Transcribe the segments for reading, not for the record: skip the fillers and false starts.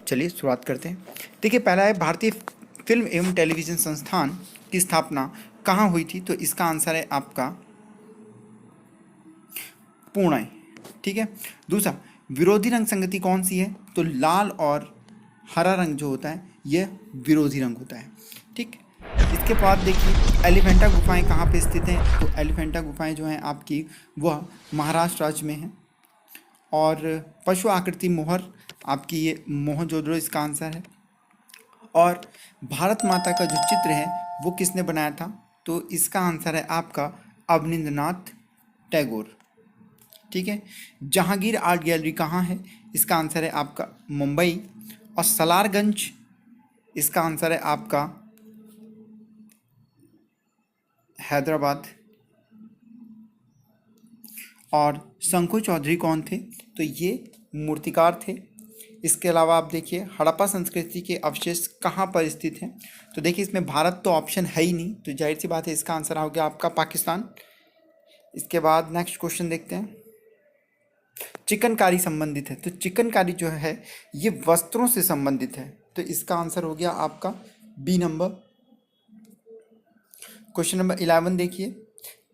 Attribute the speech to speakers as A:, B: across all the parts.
A: चलिए शुरुआत करते हैं। देखिए, पहला है भारतीय फिल्म एवं टेलीविज़न संस्थान की स्थापना कहाँ हुई थी? तो इसका आंसर है आपका पुणे। ठीक है। दूसरा, विरोधी रंग संगति कौन सी है? तो लाल और हरा रंग जो होता है यह विरोधी रंग होता है। ठीक। इसके बाद देखिए, एलिफेंटा गुफाएं कहाँ पे स्थित हैं? तो एलिफेंटा गुफाएं जो हैं आपकी वह महाराष्ट्र राज्य में हैं। और पशु आकृति मोहर आपकी ये मोहनजोदड़ो इसका आंसर है। और भारत माता का जो चित्र है वो किसने बनाया था? तो इसका आंसर है आपका अवनींद्रनाथ टैगोर। ठीक है। जहांगीर आर्ट गैलरी कहाँ है? इसका आंसर है आपका मुंबई। और सलारगंज इसका आंसर है आपका हैदराबाद। और शंकु चौधरी कौन थे? तो ये मूर्तिकार थे। इसके अलावा आप देखिए, हड़प्पा संस्कृति के अवशेष कहाँ पर स्थित हैं? तो देखिए, इसमें भारत तो ऑप्शन है ही नहीं, तो जाहिर सी बात है इसका आंसर हो गया आपका पाकिस्तान। इसके बाद नेक्स्ट क्वेश्चन देखते हैं। चिकनकारी संबंधित है, तो चिकनकारी जो है ये वस्त्रों से संबंधित है, तो इसका आंसर हो गया आपका बी नंबर। क्वेश्चन नंबर 11 देखिए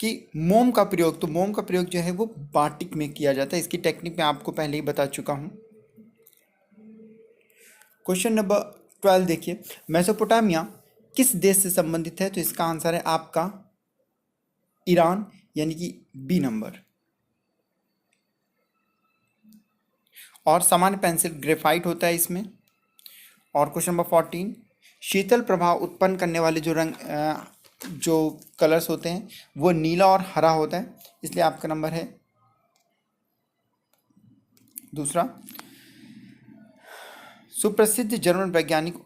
A: कि मोम का प्रयोग, तो मोम का प्रयोग जो है वो बाटिक में किया जाता है। इसकी टेक्निक मैं आपको पहले ही बता चुका हूँ। क्वेश्चन नंबर 12 देखिए, मेसोपोटामिया किस देश से संबंधित है? तो इसका आंसर है आपका ईरान, यानी कि बी नंबर। और सामान्य पेंसिल ग्रेफाइट होता है इसमें। और क्वेश्चन नंबर 14, शीतल प्रभाव उत्पन्न करने वाले जो रंग जो कलर्स होते हैं वो नीला और हरा होता है, इसलिए आपका नंबर है दूसरा। सुप्रसिद्ध जर्मन वैज्ञानिक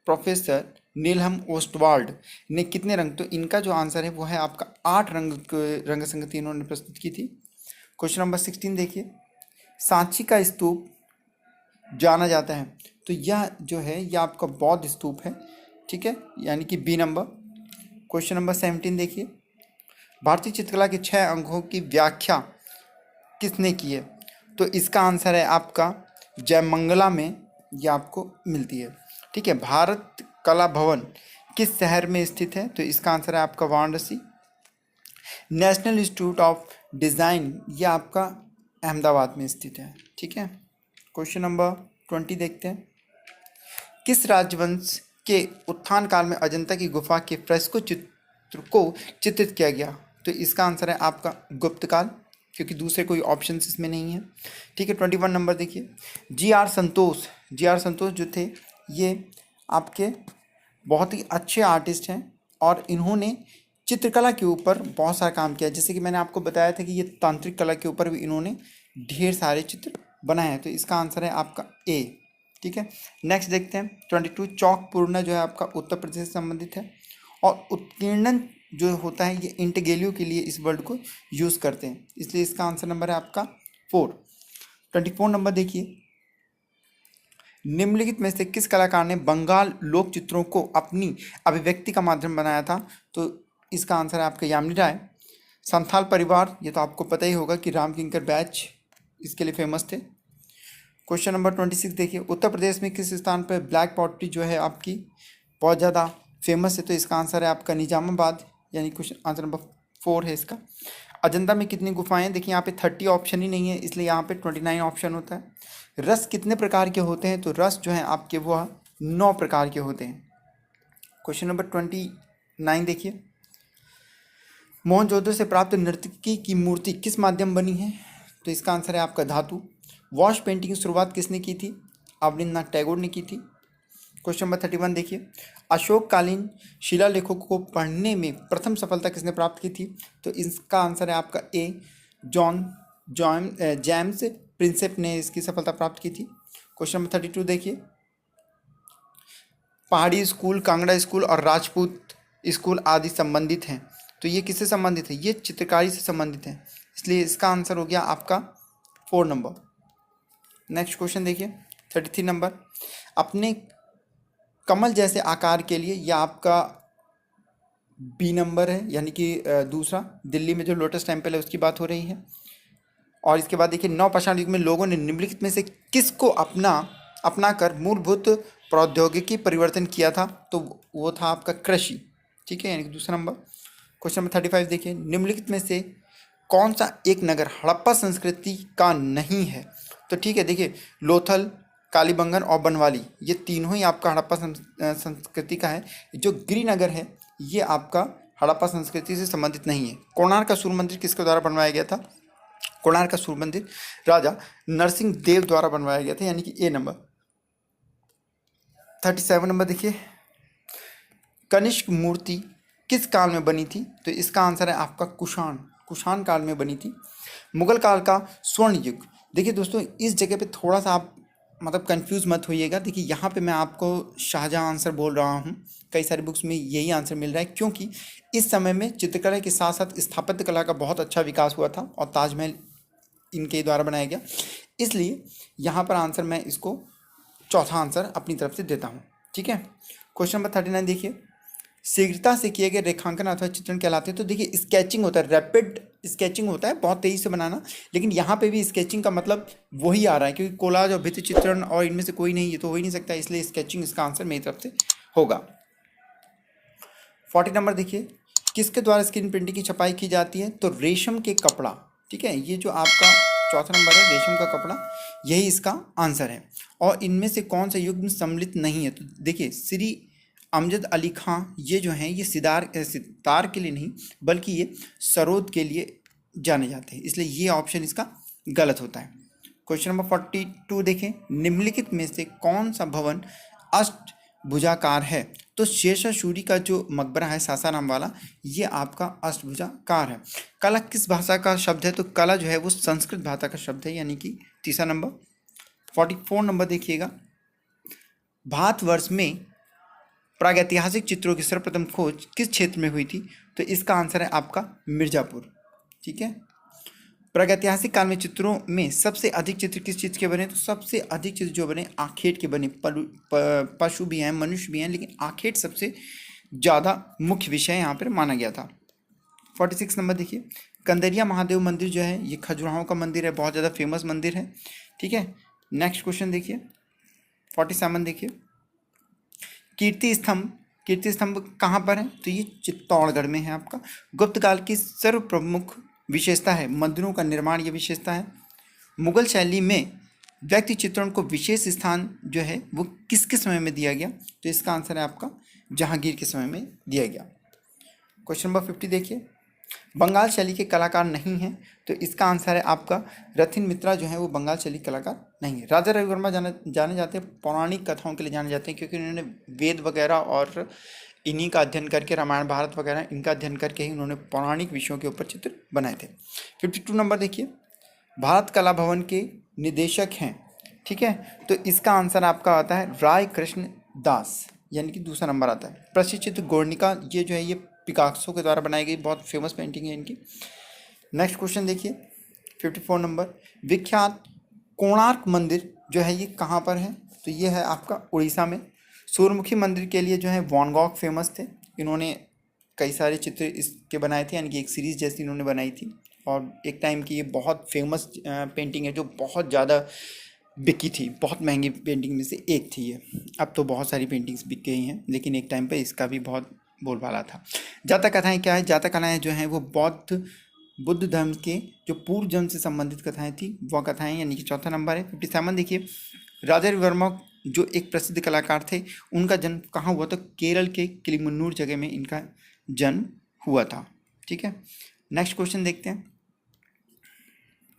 A: प्रोफेसर नीलहम ओस्टवाल्ड ने कितने रंग, तो इनका जो आंसर है वो है आपका 8 रंग संगति इन्होंने प्रस्तुत की थी। क्वेश्चन नंबर 16 देखिए, सांची का स्तूप जाना जाता है, तो यह जो है यह आपका बौद्ध स्तूप है। ठीक है, यानी कि बी नंबर। क्वेश्चन नंबर 17 देखिए, भारतीय चित्रकला के 6 अंगों की व्याख्या किसने की है? तो इसका आंसर है आपका जयमंगला में यह आपको मिलती है। ठीक है। भारत कला भवन किस शहर में स्थित है? तो इसका आंसर है आपका Varanasi. National institute of design यह आपका अहमदाबाद में स्थित है। ठीक है। क्वेश्चन नंबर 20 देखते हैं, किस राजवंश के उत्थान काल में अजंता की गुफा के फ्रेस्को चित्र को चित्रित किया गया? तो इसका आंसर है आपका गुप्त काल, क्योंकि दूसरे कोई ऑप्शन इसमें नहीं है। ठीक है। 21 नंबर देखिए, जी आर संतोष जो थे ये आपके बहुत ही अच्छे आर्टिस्ट हैं और इन्होंने चित्रकला के ऊपर बहुत सारा काम किया। जैसे कि मैंने आपको बताया था कि ये तांत्रिक कला के ऊपर भी इन्होंने ढेर सारे चित्र बनाए हैं, तो इसका आंसर है आपका ए। ठीक है। नेक्स्ट देखते हैं 22, चौक पूर्णा जो है आपका उत्तर प्रदेश से संबंधित है। और उत्कीर्णन जो होता है ये इंटगेलियो के लिए इस वर्ड को यूज़ करते हैं, इसलिए इसका आंसर नंबर है आपका 4। 24 नंबर देखिए, निम्नलिखित में से किस कलाकार ने बंगाल लोक चित्रों को अपनी अभिव्यक्ति का माध्यम बनाया था? तो इसका आंसर है आपका यामिनी राय। संथाल परिवार, ये तो आपको पता ही होगा कि राम किंकर बैच इसके लिए फेमस थे। क्वेश्चन नंबर 26 देखिए, उत्तर प्रदेश में किस स्थान पर ब्लैक पॉटरी जो है आपकी बहुत ज़्यादा फेमस है? तो इसका आंसर है आपका निजामाबाद, यानी क्वेश्चन आंसर नंबर 4 है इसका। अजंता में कितनी गुफाएं हैं? देखिए यहाँ पे 30 ऑप्शन ही नहीं है, इसलिए यहाँ पे 29 ऑप्शन होता है। रस कितने प्रकार के होते हैं? तो रस जो है आपके वह 9 प्रकार के होते हैं। क्वेश्चन नंबर 29 देखिए, मोहनजोदड़ो से प्राप्त नर्तकी की मूर्ति किस माध्यम बनी है? तो इसका आंसर है आपका धातु। वॉश पेंटिंग की शुरुआत किसने की थी? अवनींद्रनाथ टैगोर ने की थी। क्वेश्चन नंबर 31 देखिए, अशोककालीन शिलालेखों को पढ़ने में प्रथम सफलता किसने प्राप्त की थी? तो इसका आंसर है आपका ए, जेम्स प्रिंसेप ने इसकी सफलता प्राप्त की थी। क्वेश्चन नंबर 32 देखिए, पहाड़ी स्कूल, कांगड़ा स्कूल और राजपूत स्कूल आदि संबंधित हैं, तो ये किससे संबंधित है? ये चित्रकारी से संबंधित है, इसलिए इसका आंसर हो गया आपका 4 नंबर। नेक्स्ट क्वेश्चन देखिए 33 नंबर, अपने कमल जैसे आकार के लिए यह आपका बी नंबर है, यानी कि दूसरा, दिल्ली में जो लोटस टेम्पल है उसकी बात हो रही है। और इसके बाद देखिए, नवपाषाण युग में लोगों ने निम्नलिखित में से किसको अपना अपनाकर मूलभूत प्रौद्योगिकी परिवर्तन किया था, तो वो था आपका कृषि। ठीक है, यानी कि दूसरा नंबर। क्वेश्चन नंबर 35 देखिए, निम्नलिखित में से कौन सा एक नगर हड़प्पा संस्कृति का नहीं है? तो ठीक है, देखिए लोथल, कालीबंगन और बनवाली, ये तीनों ही आपका हड़प्पा संस्कृति का है। जो गिरिनगर है ये आपका हड़प्पा संस्कृति से संबंधित नहीं है। कोणार्क का सूर्य मंदिर किसके द्वारा बनवाया गया था? कोणार्क का सूर्य मंदिर राजा नरसिंह देव द्वारा बनवाया गया था, यानी कि ए नंबर। 37 नंबर देखिए, कनिष्क मूर्ति किस काल में बनी थी? तो इसका आंसर है आपका कुषाण काल में बनी थी। मुगल काल का स्वर्ण युग, देखिए दोस्तों इस जगह पे थोड़ा सा आप मतलब कंफ्यूज मत होइएगा। देखिए यहाँ पे मैं आपको शाहजहां आंसर बोल रहा हूँ, कई सारी बुक्स में यही आंसर मिल रहा है, क्योंकि इस समय में चित्रकला के साथ साथ स्थापत्य कला का बहुत अच्छा विकास हुआ था और ताजमहल इनके द्वारा बनाया गया, इसलिए यहाँ पर आंसर मैं इसको चौथा आंसर अपनी तरफ से देता हूँ। ठीक है, क्वेश्चन नंबर 39 देखिए, शीघ्रता से किए गए रेखांकन अथवा चित्रण कहलाते हैं। तो देखिए स्केचिंग होता है, रैपिड स्केचिंग होता है, बहुत तेजी से बनाना, लेकिन यहाँ पे भी स्केचिंग का मतलब वही आ रहा है, क्योंकि कोलाज और भित्ति चित्रण और इनमें से कोई नहीं, ये तो हो ही नहीं सकता, इसलिए स्केचिंग इसका आंसर मेरी तरफ से होगा। 40 नंबर देखिए, किसके द्वारा स्क्रीन प्रिंटिंग की छपाई की जाती है? तो रेशम के कपड़ा। ठीक है, ये जो आपका चौथा नंबर है रेशम का कपड़ा, यही इसका आंसर है। और इनमें से कौन सा युग्म सम्मिलित नहीं है? तो देखिए श्री अमजद अली खां ये जो हैं ये सितार के लिए नहीं बल्कि ये सरोद के लिए जाने जाते हैं, इसलिए ये ऑप्शन इसका गलत होता है। क्वेश्चन नंबर 42 देखें, निम्नलिखित में से कौन सा भवन अष्टभुजाकार है? तो शेरशाह सूरी का जो मकबरा है सासाराम वाला, ये आपका अष्टभुजाकार है। कला किस भाषा का शब्द है? तो कला जो है वो संस्कृत भाषा का शब्द है, यानी कि तीसरा नंबर। 44 नंबर देखिएगा, भारतवर्ष में प्रागैतिहासिक चित्रों की सर्वप्रथम खोज किस क्षेत्र में हुई थी? तो इसका आंसर है आपका मिर्जापुर। ठीक है, प्रागैतिहासिक काल में चित्रों में सबसे अधिक चित्र किस चीज़ के बने? तो सबसे अधिक चित्र जो बने आखेट के बने। पशु भी हैं, मनुष्य भी हैं, लेकिन आखेट सबसे ज़्यादा मुख्य विषय यहाँ पर माना गया था। 46 नंबर देखिए, कंदरिया महादेव मंदिर जो है ये खजुराहो का मंदिर है, बहुत ज़्यादा फेमस मंदिर है। ठीक है, नेक्स्ट क्वेश्चन देखिए 47 देखिए, कीर्ति स्तंभ कहाँ पर है? तो ये चित्तौड़गढ़ में है आपका। गुप्त काल की सर्व प्रमुख विशेषता है मंदिरों का निर्माण, ये विशेषता है। मुगल शैली में व्यक्ति चित्रण को विशेष स्थान जो है वो किसके समय में दिया गया? तो इसका आंसर है आपका जहांगीर के समय में दिया गया। क्वेश्चन नंबर 50 देखिए, बंगाल शैली के कलाकार नहीं हैं, तो इसका आंसर है आपका रथिन मित्रा जो है वो बंगाल शैली कलाकार नहीं है। राजा रवि वर्मा जाने जाते हैं पौराणिक कथाओं के लिए जाने जाते हैं, क्योंकि उन्होंने वेद वगैरह और इन्हीं का अध्ययन करके, रामायण भारत वगैरह इनका अध्ययन करके ही उन्होंने पौराणिक विषयों के ऊपर चित्र बनाए थे। 52 नंबर देखिए, भारत कला भवन के निदेशक हैं। ठीक है, तो इसका आंसर आपका आता है राय कृष्ण दास, यानी कि दूसरा नंबर आता है। प्रशिक्षित गोर्निका ये जो है ये पिकासो के द्वारा बनाई गई बहुत फेमस पेंटिंग है इनकी। नेक्स्ट क्वेश्चन देखिए 54 नंबर, विख्यात कोणार्क मंदिर जो है ये कहाँ पर है? तो ये है आपका उड़ीसा में। सूर्यमुखी मंदिर के लिए जो है वैन गॉग फेमस थे, इन्होंने कई सारे चित्र इसके बनाए थे, यानी कि एक सीरीज जैसी इन्होंने बनाई थी, और एक टाइम की ये बहुत फेमस पेंटिंग है जो बहुत ज़्यादा बिकी थी, बहुत महंगी पेंटिंग में से एक थी ये। अब तो बहुत सारी पेंटिंग्स बिक गई हैं, लेकिन एक टाइम पे इसका भी बहुत बोलबाला था। जातक कथाएं क्या है? जातक कथाएं जो हैं वो बुद्ध धर्म के जो पूर्व जन्म से संबंधित कथाएं थी वह कथाएं, यानी कि चौथा नंबर है। 57 देखिए, राजा रवि वर्मा जो एक प्रसिद्ध कलाकार थे उनका जन्म कहाँ हुआ? तो केरल के किलिमन्नूर जगह में इनका जन्म हुआ था। ठीक है, नेक्स्ट क्वेश्चन देखते हैं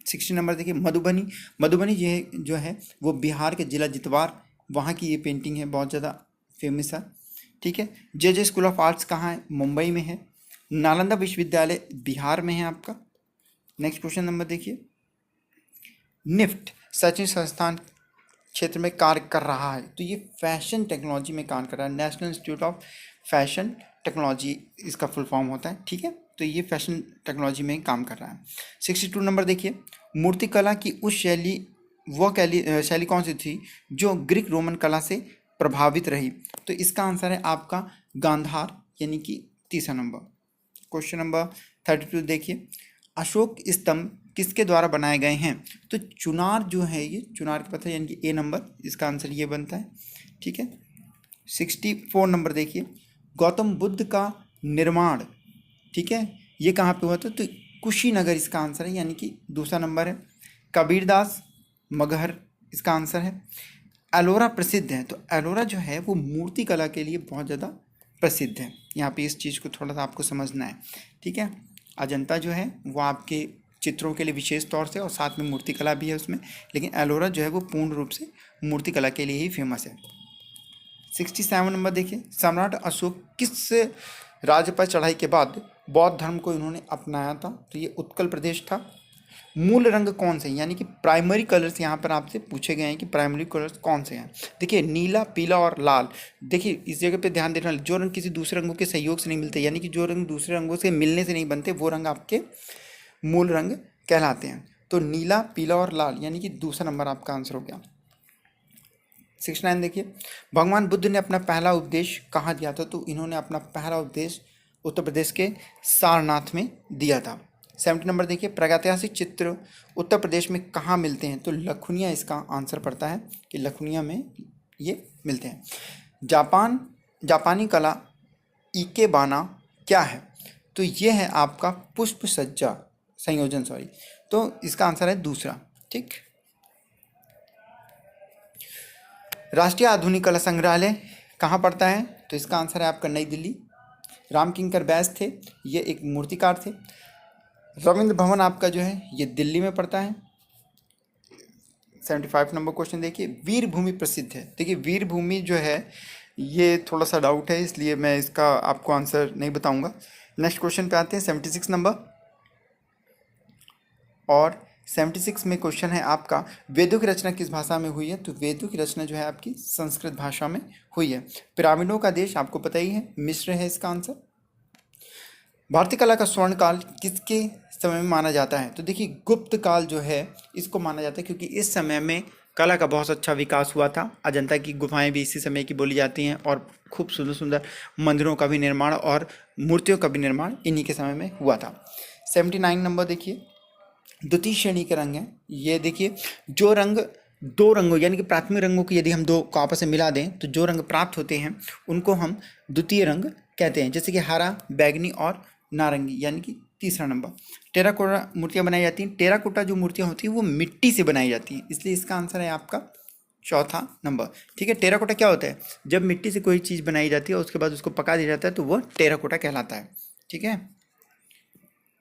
A: 60 नंबर देखिए, मधुबनी ये जो है वो बिहार के जिला जितवार वहाँ की ये पेंटिंग है, बहुत ज़्यादा फेमस है। ठीक है, जे स्कूल ऑफ आर्ट्स कहाँ है? मुंबई में है। नालंदा विश्वविद्यालय बिहार में है आपका। नेक्स्ट क्वेश्चन नंबर देखिए, निफ्ट सचिन संस्थान क्षेत्र में कार्य कर रहा है, तो ये फैशन टेक्नोलॉजी में काम कर रहा है। National institute of fashion technology इसका फुल फॉर्म होता है। ठीक है, तो ये फैशन टेक्नोलॉजी में काम कर रहा है। 62 नंबर देखिए, मूर्तिकला की उस शैली कौन सी थी जो ग्रीक रोमन कला से प्रभावित रही? तो इसका आंसर है आपका गांधार, यानी कि तीसरा नंबर। क्वेश्चन नंबर 32 देखिए, अशोक स्तंभ किसके द्वारा बनाए गए हैं? तो चुनार जो है, ये चुनार के पत्थर यानी कि ए नंबर, इसका आंसर ये बनता है। ठीक है, 64 नंबर देखिए, गौतम बुद्ध का निर्माण, ठीक है, ये कहाँ पे हुआ था? तो कुशीनगर इसका आंसर है, यानी कि दूसरा नंबर है। कबीरदास मगहर इसका आंसर है। एलोरा प्रसिद्ध है, तो एलोरा जो है वो मूर्ति कला के लिए बहुत ज़्यादा प्रसिद्ध है। यहाँ पे इस चीज़ को थोड़ा सा आपको समझना है। ठीक है, अजंता जो है वो आपके चित्रों के लिए विशेष तौर से, और साथ में मूर्ति कला भी है उसमें, लेकिन एलोरा जो है वो पूर्ण रूप से मूर्ति कला के लिए ही फेमस है। 67 नंबर देखिए, सम्राट अशोक किस राज्य पर चढ़ाई के बाद बौद्ध धर्म को इन्होंने अपनाया था? तो ये उत्कल प्रदेश था। मूल रंग कौन से हैं, यानी कि प्राइमरी कलर्स यहाँ पर आपसे पूछे गए हैं कि प्राइमरी कलर्स कौन से हैं। देखिए नीला, पीला और लाल। देखिए इस जगह पे ध्यान देना, जो रंग किसी दूसरे रंगों के सहयोग से नहीं मिलते, यानी कि जो रंग दूसरे रंगों से मिलने से नहीं बनते, वो रंग आपके मूल रंग कहलाते हैं। तो नीला, पीला और लाल, यानी कि दूसरा नंबर आपका आंसर हो गया। 69 देखिए, भगवान बुद्ध ने अपना पहला उपदेश कहाँ दिया था? तो इन्होंने अपना पहला उपदेश उत्तर प्रदेश के सारनाथ में दिया था। 70 नंबर देखिए, प्रागैतिहासिक चित्र उत्तर प्रदेश में कहाँ मिलते हैं? तो लखुनिया इसका आंसर पड़ता है कि लखुनिया में ये मिलते हैं। जापानी कला इकेबाना क्या है? तो ये है आपका पुष्प सज्जा संयोजन, सॉरी, तो इसका आंसर है दूसरा। ठीक, राष्ट्रीय आधुनिक कला संग्रहालय कहाँ पड़ता है? तो इसका आंसर है आपका नई दिल्ली। रामकिंकर बैस थे, ये एक मूर्तिकार थे। रविंद्र भवन आपका जो है ये दिल्ली में पड़ता है। 75 नंबर क्वेश्चन देखिए, वीरभूमि प्रसिद्ध है। देखिए वीरभूमि जो है ये थोड़ा सा डाउट है, इसलिए मैं इसका आपको आंसर नहीं बताऊंगा। नेक्स्ट क्वेश्चन पे आते हैं, 76 नंबर। और 76 में क्वेश्चन है आपका, वेदों की रचना किस भाषा में हुई है? तो वेदों की रचना जो है आपकी संस्कृत भाषा में हुई है। पिरामिडों का देश आपको पता ही है, मिस्र है इसका आंसर। भारतीय कला का स्वर्ण काल किसके समय में माना जाता है? तो देखिए गुप्त काल जो है इसको माना जाता है, क्योंकि इस समय में कला का बहुत अच्छा विकास हुआ था। अजंता की गुफाएं भी इसी समय की बोली जाती हैं, और खूब सुंदर सुंदर मंदिरों का भी निर्माण और मूर्तियों का भी निर्माण इन्हीं के समय में हुआ था। 79 नंबर देखिए, द्वितीय श्रेणी के रंग हैं। ये देखिए, जो रंग दो रंगों यानी कि प्राथमिक रंगों की यदि हम दो को आपस में मिला दें तो जो रंग प्राप्त होते हैं उनको हम द्वितीय रंग कहते हैं, जैसे कि हरा, बैगनी और नारंगी, यानी कि तीसरा नंबर। टेराकोटा मूर्तियाँ बनाई जाती हैं। टेराकोटा जो मूर्तियाँ होती हैं वो मिट्टी से बनाई जाती हैं, इसलिए इसका आंसर है आपका चौथा नंबर। ठीक है, टेराकोटा क्या होता है? जब मिट्टी से कोई चीज़ बनाई जाती है और उसके बाद उसको पका दिया जाता है तो वह टेराकोटा कहलाता है। ठीक है,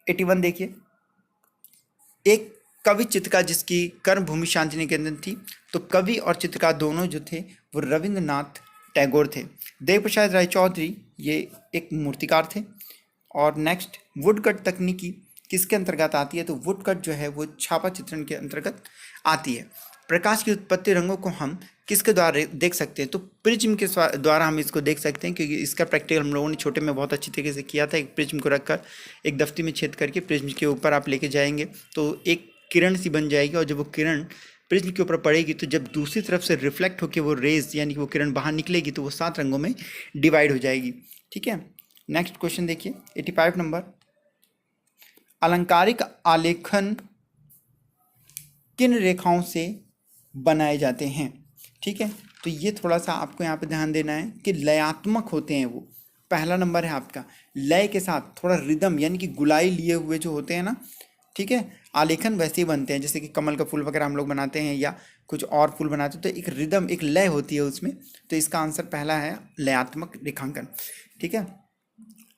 A: 81 देखिए, एक कवि चित्रकार जिसकी कर्मभूमि शांति निकेतन थी, तो कवि और चित्रकार दोनों जो थे वो रविंद्रनाथ टैगोर थे। देव प्रसाद राय चौधरी ये एक मूर्तिकार थे। और नेक्स्ट, वुडकट तकनीकी किसके अंतर्गत आती है? तो वुडकट जो है वो छापा चित्रण के अंतर्गत आती है। प्रकाश की उत्पत्ति रंगों को हम किसके द्वारा देख सकते हैं? तो प्रिज्म के द्वारा हम इसको देख सकते हैं, क्योंकि इसका प्रैक्टिकल हम लोगों ने छोटे में बहुत अच्छी तरीके से किया था। एक प्रिज्म को रखकर एक दफ्ती में छेद करके प्रिज्म के ऊपर आप लेके जाएंगे तो एक किरण सी बन जाएगी, और जब वो किरण प्रिज्म के ऊपर पड़ेगी तो जब दूसरी तरफ से रिफ्लेक्ट होकर वो रेज यानी कि वो किरण बाहर निकलेगी तो वो 7 रंगों में डिवाइड हो जाएगी। ठीक है, नेक्स्ट क्वेश्चन देखिए, 85 नंबर। अलंकारिक आलेखन किन रेखाओं से बनाए जाते हैं? ठीक है, तो ये थोड़ा सा आपको यहाँ पे ध्यान देना है कि लयात्मक होते हैं वो। पहला नंबर है आपका, लय के साथ थोड़ा रिदम यानी कि गुलाई लिए हुए जो होते हैं ना, ठीक है, आलेखन वैसे ही बनते हैं जैसे कि कमल का फूल वगैरह हम लोग बनाते हैं या कुछ और फूल बनाते हैं, तो एक रिदम, एक लय होती है उसमें। तो इसका आंसर पहला है लयात्मक रेखांकन। ठीक है,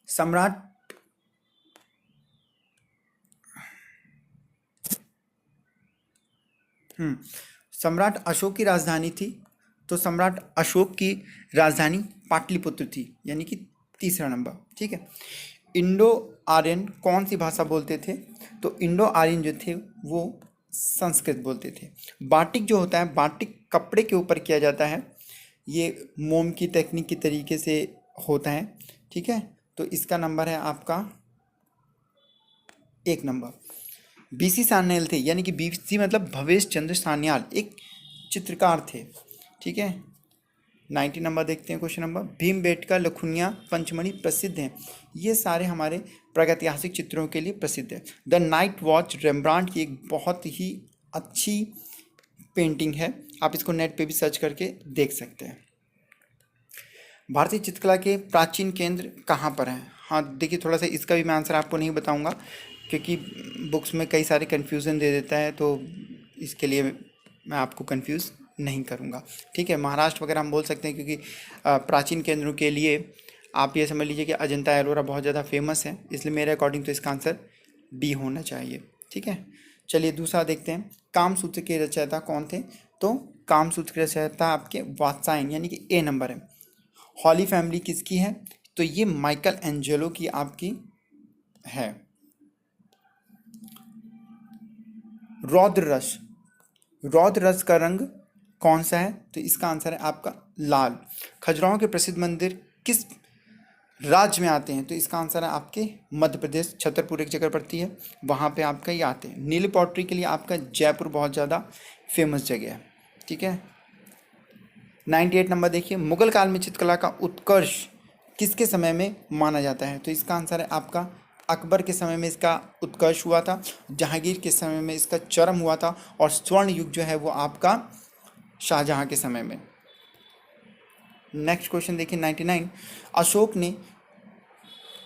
A: सम्राट सम्राट अशोक की राजधानी थी, तो सम्राट अशोक की राजधानी पाटलिपुत्र थी, यानी कि तीसरा नंबर। ठीक है, इंडो आर्यन कौन सी भाषा बोलते थे? तो इंडो आर्यन जो थे वो संस्कृत बोलते थे। बाटिक जो होता है, बाटिक कपड़े के ऊपर किया जाता है, ये मोम की टेक्निक की तरीके से होता है। ठीक है, तो इसका नंबर है आपका 1 नंबर। बीसी सान्याल थे, यानी कि बीसी मतलब भवेश चंद्र सान्याल, एक चित्रकार थे। ठीक है, 19 नंबर देखते हैं क्वेश्चन नंबर, भीमबेटका, लखुनिया, पंचमढ़ी प्रसिद्ध हैं। ये सारे हमारे प्रागैतिहासिक चित्रों के लिए प्रसिद्ध है। द नाइट वॉच रेम्ब्रांड की एक बहुत ही अच्छी पेंटिंग है, आप इसको नेट पे भी सर्च करके देख सकते हैं। भारतीय चित्रकला के प्राचीन केंद्र कहाँ पर हैं? हाँ देखिए, थोड़ा सा इसका भी मैं आंसर आपको नहीं बताऊंगा क्योंकि बुक्स में कई सारे कन्फ्यूज़न दे देता है, तो इसके लिए मैं आपको कंफ्यूज नहीं करूँगा। ठीक है, महाराष्ट्र वगैरह हम बोल सकते हैं क्योंकि प्राचीन केंद्रों के लिए आप ये समझ लीजिए कि अजंता एलोरा बहुत ज़्यादा फेमस है, इसलिए मेरे अकॉर्डिंग तो इसका आंसर डी होना चाहिए। ठीक है, चलिए दूसरा देखते हैं, कामसूत्र के रचयिता कौन थे? तो कामसूत्र के रचयिता आपके वात्सायन यानी कि ए नंबर है। हॉली फैमिली किसकी है? तो ये माइकल एंजेलो की आपकी है। रौद्र रस, रौद्र रस का रंग कौन सा है? तो इसका आंसर है आपका लाल। खजुराहो के प्रसिद्ध मंदिर किस राज्य में आते हैं? तो इसका आंसर है आपके मध्य प्रदेश, छतरपुर एक जगह पड़ती है, वहाँ पे आपका ये आते हैं। नील पॉटरी के लिए आपका जयपुर बहुत ज़्यादा फेमस जगह है। ठीक है, 98 नंबर देखिए, मुगल काल में चित्रकला का उत्कर्ष किसके समय में माना जाता है? तो इसका आंसर है आपका अकबर के समय में इसका उत्कर्ष हुआ था, जहांगीर के समय में इसका चरम हुआ था, और स्वर्ण युग जो है वो आपका शाहजहां के समय में। नेक्स्ट क्वेश्चन देखिए 99, अशोक ने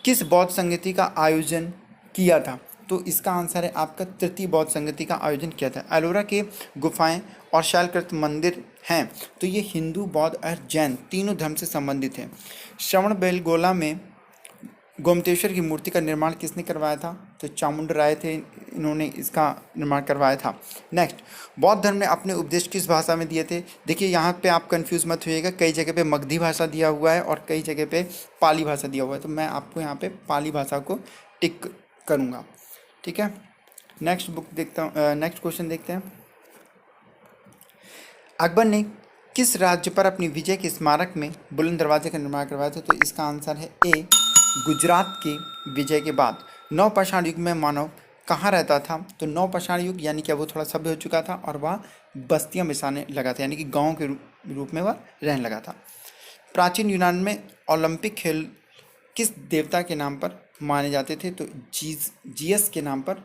A: किस बौद्ध संगति का आयोजन किया था? तो इसका आंसर है आपका तृतीय बौद्ध संगति का आयोजन किया था। एलोरा के गुफाएं और शैलकृत मंदिर हैं, तो ये हिंदू, बौद्ध और जैन तीनों धर्म से संबंधित हैं। श्रवण बेलगोला में गोमतेश्वर की मूर्ति का निर्माण किसने करवाया था? तो चामुंड राय थे, इन्होंने इसका निर्माण करवाया था। नेक्स्ट, बौद्ध धर्म ने अपने उपदेश किस भाषा में दिए थे? देखिए यहाँ पे आप कंफ्यूज मत होइएगा, कई जगह पे मगधी भाषा दिया हुआ है और कई जगह पे पाली भाषा दिया हुआ है, तो मैं आपको यहाँ पे पाली भाषा को टिक करूँगा। ठीक है, नेक्स्ट बुक देखता हूँ, नेक्स्ट क्वेश्चन देखते हैं। अकबर ने किस राज्य पर अपनी विजय के स्मारक में बुलंद दरवाजे का निर्माण करवाया था? तो इसका आंसर है ए, गुजरात के विजय के बाद। नवपाषाण युग में मानव कहाँ रहता था? तो नवपाषाण युग यानी कि वो थोड़ा सभ्य हो चुका था और वह बस्तियां बसाने लगा था, यानी कि गांव के रूप में वह रहने लगा था। प्राचीन यूनान में ओलंपिक खेल किस देवता के नाम पर माने जाते थे? तो जीएस के नाम पर,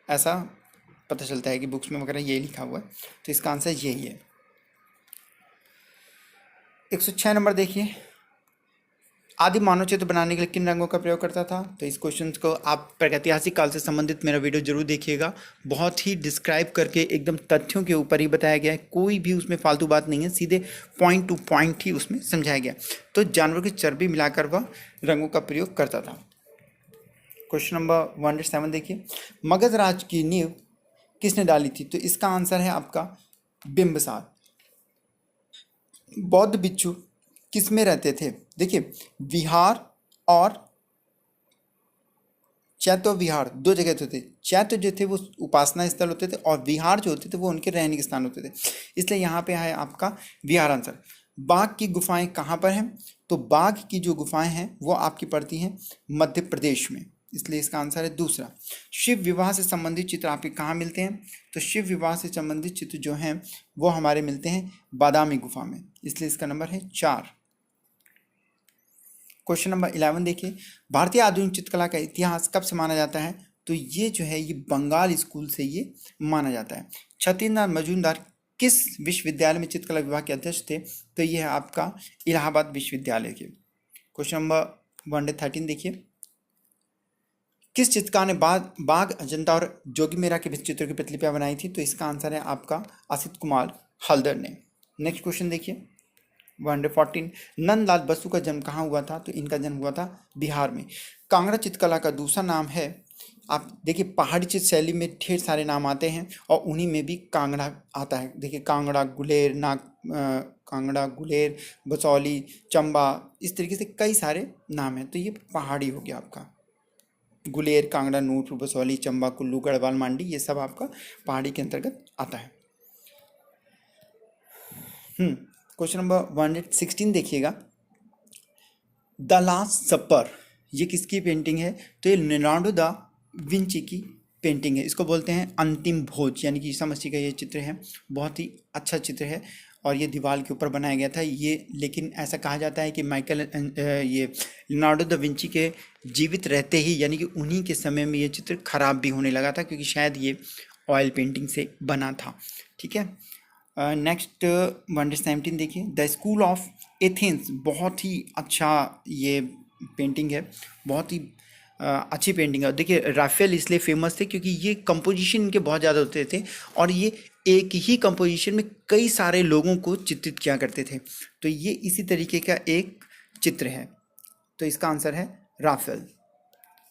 A: ऐसा पता चलता है कि बुक्स में वगैरह यही लिखा हुआ है, तो इसका आंसर यही है। 106 नंबर देखिए, आदि मानव चित्र बनाने के लिए किन रंगों का प्रयोग करता था? तो इस क्वेश्चन को आप प्रागैतिहासिक काल से संबंधित मेरा वीडियो जरूर देखिएगा, बहुत ही डिस्क्राइब करके एकदम तथ्यों के ऊपर ही बताया गया है, कोई भी उसमें फालतू बात नहीं है, सीधे पॉइंट टू पॉइंट ही उसमें समझाया गया। तो जानवरों की चर्बी मिलाकर वह रंगों का प्रयोग करता था। क्वेश्चन नंबर 107 देखिए, मगध राज की नींव किसने डाली थी? तो इसका आंसर है आपका बिंबिसार। बौद्ध भिक्षु किस में रहते थे? देखिए, विहार और चैत्य विहार दो जगह होते थे। चैत्य जो थे वो उपासना स्थल होते थे और विहार जो होते थे वो उनके रहने के स्थान होते थे, इसलिए यहाँ पे है आपका विहार आंसर। बाघ की गुफाएं कहाँ पर हैं? तो बाघ की जो गुफाएं हैं वो आपकी पड़ती हैं मध्य प्रदेश में, इसलिए इसका आंसर है दूसरा। शिव विवाह से संबंधित चित्र आपके कहाँ मिलते हैं? तो शिव विवाह से संबंधित चित्र जो हैं वो हमारे मिलते हैं बादामी गुफा में, इसलिए इसका नंबर है 4। क्वेश्चन नंबर 11 देखिए, भारतीय आधुनिक चित्रकला का इतिहास कब से माना जाता है? तो ये जो है ये बंगाल स्कूल से ये माना जाता है। छत्तीसनाथ मजूमदार किस विश्वविद्यालय में चित्रकला विभाग के अध्यक्ष थे? तो ये है आपका इलाहाबाद विश्वविद्यालय के। क्वेश्चन नंबर 113 देखिए, किस चित्रकार ने बाघ, अजंता और जोगीमेरा के चित्रों की प्रतिलिपियां बनाई थी? तो इसका आंसर है आपका असित कुमार हल्दर ने। नेक्स्ट क्वेश्चन देखिए 114, नंदलाल बसु का जन्म कहाँ हुआ था? तो इनका जन्म हुआ था बिहार में। कांगड़ा चित्रकला का दूसरा नाम है, आप देखिए पहाड़ी चित्र शैली में ढेर सारे नाम आते हैं और उन्हीं में भी कांगड़ा आता है। देखिए कांगड़ा, गुलेर, कांगड़ा, गुलेर, बसौली, चंबा, इस तरीके से कई सारे नाम हैं, तो ये पहाड़ी हो गया आपका। गुलेर, कांगड़ा, नूरपुर, बसौली, चंबा, कुल्लू, गढ़वाल, मांडी, ये सब आपका पहाड़ी के अंतर्गत आता है। क्वेश्चन नंबर 116 देखिएगा, द लास्ट सपर ये किसकी पेंटिंग है? तो ये लियोनार्डो दा विंची की पेंटिंग है, इसको बोलते हैं अंतिम भोज, यानी कि ईसा मसीह का ये चित्र है। बहुत ही अच्छा चित्र है और ये दीवार के ऊपर बनाया गया था ये। लेकिन ऐसा कहा जाता है कि ये लियोनार्डो दा विंची के जीवित रहते ही, यानी कि उन्हीं के समय में ये चित्र खराब भी होने लगा था, क्योंकि शायद ये ऑयल पेंटिंग से बना था। ठीक है, नेक्स्ट 117 देखिए, द स्कूल ऑफ एथेंस। बहुत ही अच्छा ये पेंटिंग है, बहुत ही अच्छी पेंटिंग है। देखिए राफेल इसलिए फेमस थे क्योंकि ये कंपोजिशन इनके बहुत ज़्यादा होते थे और ये एक ही कंपोजिशन में कई सारे लोगों को चित्रित किया करते थे। तो ये इसी तरीके का एक चित्र है, तो इसका आंसर है राफेल।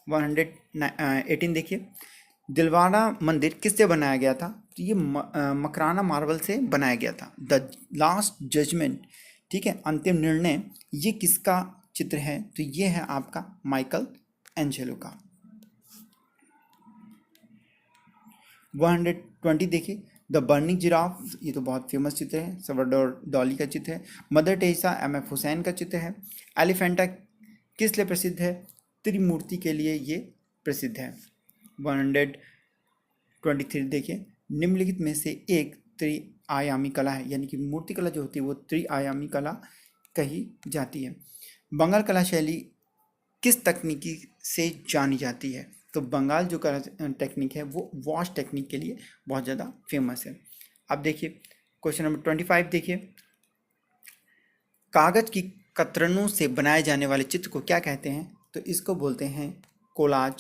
A: 118 देखिए, दिलवाड़ा मंदिर किससे बनाया गया था? तो ये मकराना मार्बल से बनाया गया था। द लास्ट जजमेंट, ठीक है, अंतिम निर्णय, ये किसका चित्र है? तो ये है आपका माइकल एंजेलो का। 120 देखिए, द बर्निंग जिराफ, ये तो बहुत फेमस चित्र है, सल्वाडोर डॉली का चित्र है। Mother Teresa MF. हुसैन का चित्र है। एलिफेंटा किस लिए प्रसिद्ध है? त्रिमूर्ति के लिए ये प्रसिद्ध है। 123 देखिए, निम्नलिखित में से एक त्रिआयामी कला है, यानी कि मूर्ति कला जो होती है वो त्रिआयामी कला कही जाती है। बंगाल कला शैली किस तकनीकी से जानी जाती है? तो बंगाल जो कला टेक्निक है वो वॉश टेक्निक के लिए बहुत ज़्यादा फेमस है। अब देखिए क्वेश्चन नंबर 25 देखिए, कागज की कतरनों से बनाए जाने वाले चित्र को क्या कहते हैं? तो इसको बोलते हैं कोलाज।